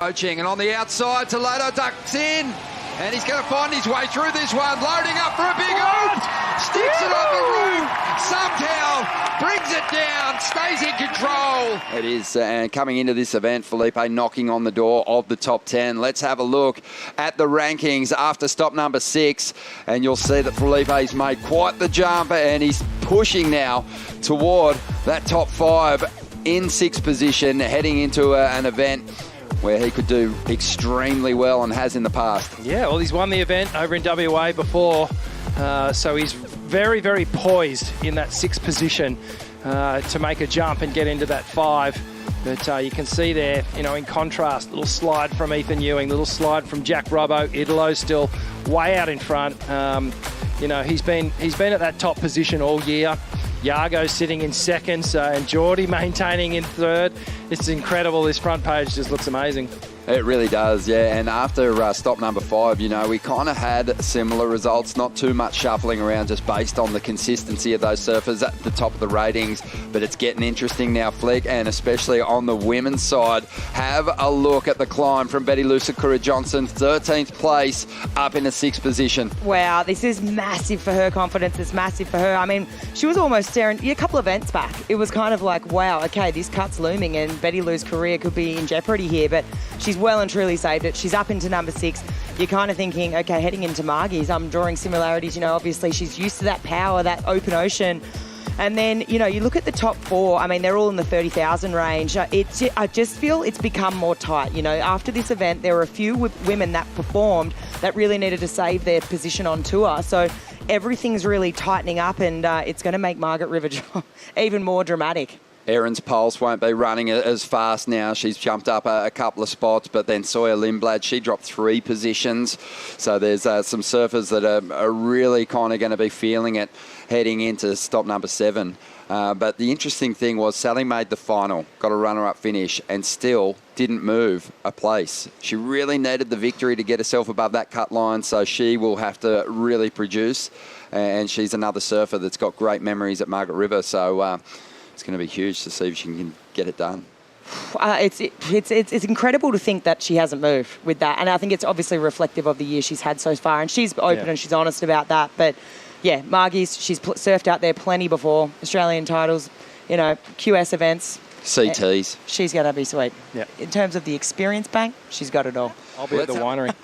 Coaching, and on the outside, Toledo ducks in, and he's going to find his way through this one, loading up for a big hook, sticks it on the roof, somehow brings it down, stays in control. It is, and coming into this event, Felipe knocking on the door of the top 10. Let's have a look at the rankings after stop number 6, and you'll see that Felipe's made quite the jump, and he's pushing now toward that top 5 in 6th position, heading into an event where he could do extremely well and has in the past. Yeah, well, he's won the event over in WA before, so he's very, very poised in that 6th position to make a jump and get into that 5. But you can see there, you know, in contrast, little slide from Ethan Ewing, little slide from Jack Robbo. Italo's still way out in front. You know, he's been at that top position all year. Yago's sitting in 2nd, and Geordie maintaining in 3rd. It's incredible. This front page just looks amazing. It really does, yeah. And after stop number 5, you know, we kind of had similar results, not too much shuffling around just based on the consistency of those surfers at the top of the ratings. But it's getting interesting now, Flick, and especially on the women's side. Have a look at the climb from Betty Lou Sakura-Johnson, 13th place, up in the 6th position. Wow, this is massive for her confidence. It's massive for her. I mean, she was almost staring a couple of events back. It was kind of like, wow, okay, this cut's looming and Betty Lou's career could be in jeopardy here, but she's well and truly saved it. She's up into number 6. You're kind of thinking, okay, heading into Margie's, I'm drawing similarities. You know, obviously she's used to that power, that open ocean. And then, you know, you look at the top 4, I mean, they're all in the 30,000 range. I just feel it's become more tight. You know, after this event, there were a few women that performed that really needed to save their position on tour. So everything's really tightening up, and it's going to make Margaret River even more dramatic. Erin's Pulse won't be running as fast now. She's jumped up a couple of spots, but then Sawyer Lindblad, she dropped 3 positions. So there's some surfers that are really kind of going to be feeling it heading into stop number 7. But the interesting thing was Sally made the final, got a runner-up finish, and still didn't move a place. She really needed the victory to get herself above that cut line, so she will have to really produce. And she's another surfer that's got great memories at Margaret River, so it's going to be huge to see if she can get it done. It's incredible to think that she hasn't moved with that, and I think it's obviously reflective of the year she's had so far, and she's open and she's honest about that. But yeah, Margie's, she's surfed out there plenty before, Australian titles, you know, QS events. CTs. She's going to be sweet. Yeah. In terms of the experience bank, she's got it all. I'll be at the winery.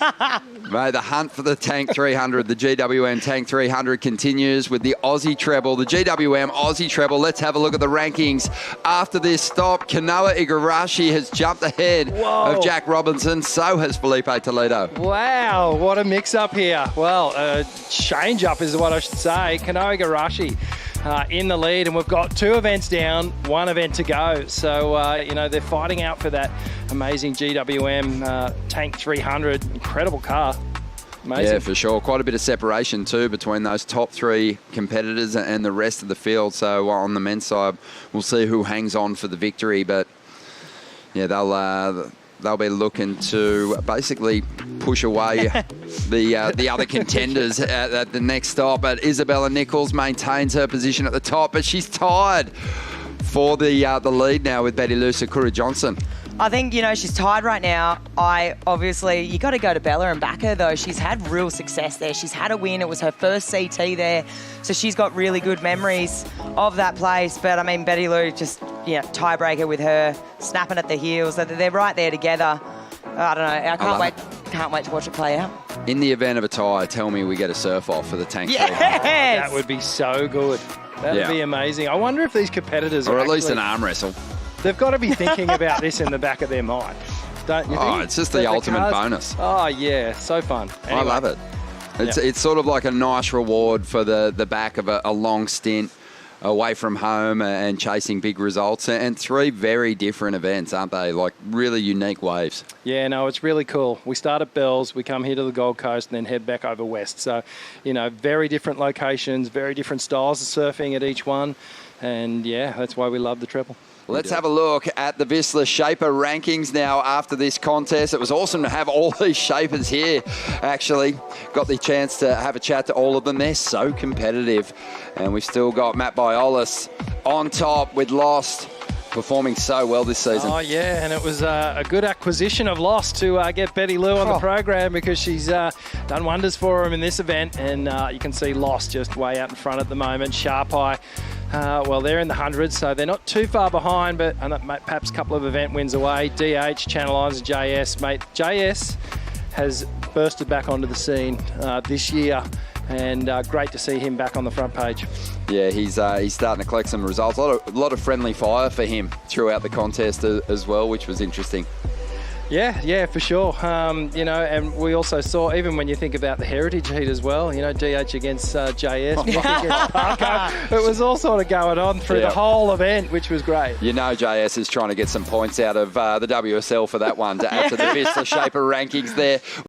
Mate, the hunt for the Tank 300, the GWM Tank 300 continues with the Aussie Treble, the GWM Aussie Treble. Let's have a look at the rankings. After this stop, Kanoa Igarashi has jumped ahead of Jack Robinson. So has Felipe Toledo. Wow, what a mix-up here. Well, change-up is what I should say. Kanoa Igarashi in the lead, and we've got 2 events down, 1 event to go. So, you know, they're fighting out for that amazing GWM Tank 300. Incredible car. Amazing. Yeah, for sure. Quite a bit of separation too between those top 3 competitors and the rest of the field. So on the men's side, we'll see who hangs on for the victory. But yeah, they'll be looking to basically push away the other contenders at the next stop. But Isabella Nichols maintains her position at the top, but she's tied for the lead now with Betty Lou Sakura-Johnson. I think, you know, she's tied right now. You got to go to Bella and back her, though. She's had real success there. She's had a win. It was her first CT there. So she's got really good memories of that place. But, I mean, Betty Lou just, yeah, tiebreaker with her, snapping at the heels. They're right there together. I don't know. I can't wait to watch it play out. In the event of a tie, tell me we get a surf-off for the Tank 300. Yes! That would be so good. That would be amazing. I wonder if these competitors or at least an arm wrestle. They've got to be thinking about this in the back of their mind, don't you think? Oh, it's just the ultimate bonus. Oh, yeah, so fun. Anyway. I love it. It's sort of like a nice reward for the back of a long stint away from home and chasing big results. And 3 very different events, aren't they? Like really unique waves. Yeah, no, it's really cool. We start at Bells, we come here to the Gold Coast and then head back over west. So, you know, very different locations, very different styles of surfing at each one. And yeah, that's why we love the Treble. Let's have a look at the Vissla Shaper Rankings now after this contest. It was awesome to have all these Shapers here, actually. Got the chance to have a chat to all of them. They're so competitive. And we've still got Matt Biolis on top with Lost. performing so well this season. Oh, yeah, and it was a good acquisition of loss to get Betty Lou on the program, because she's done wonders for him in this event, and you can see Loss just way out in front at the moment. Sharp Eye, well, they're in the hundreds, so they're not too far behind, but perhaps a couple of event wins away. DH, Channel Islands, JS. Mate, JS has bursted back onto the scene this year, and great to see him back on the front page. Yeah, he's starting to collect some results. A lot of friendly fire for him throughout the contest as well, which was interesting. Yeah, for sure. You know, and we also saw, even when you think about the heritage heat as well, you know, DH against JS, against Parker, it was all sort of going on through the whole event, which was great. You know, JS is trying to get some points out of the WSL for that one to add to the Vissla Shaper rankings there.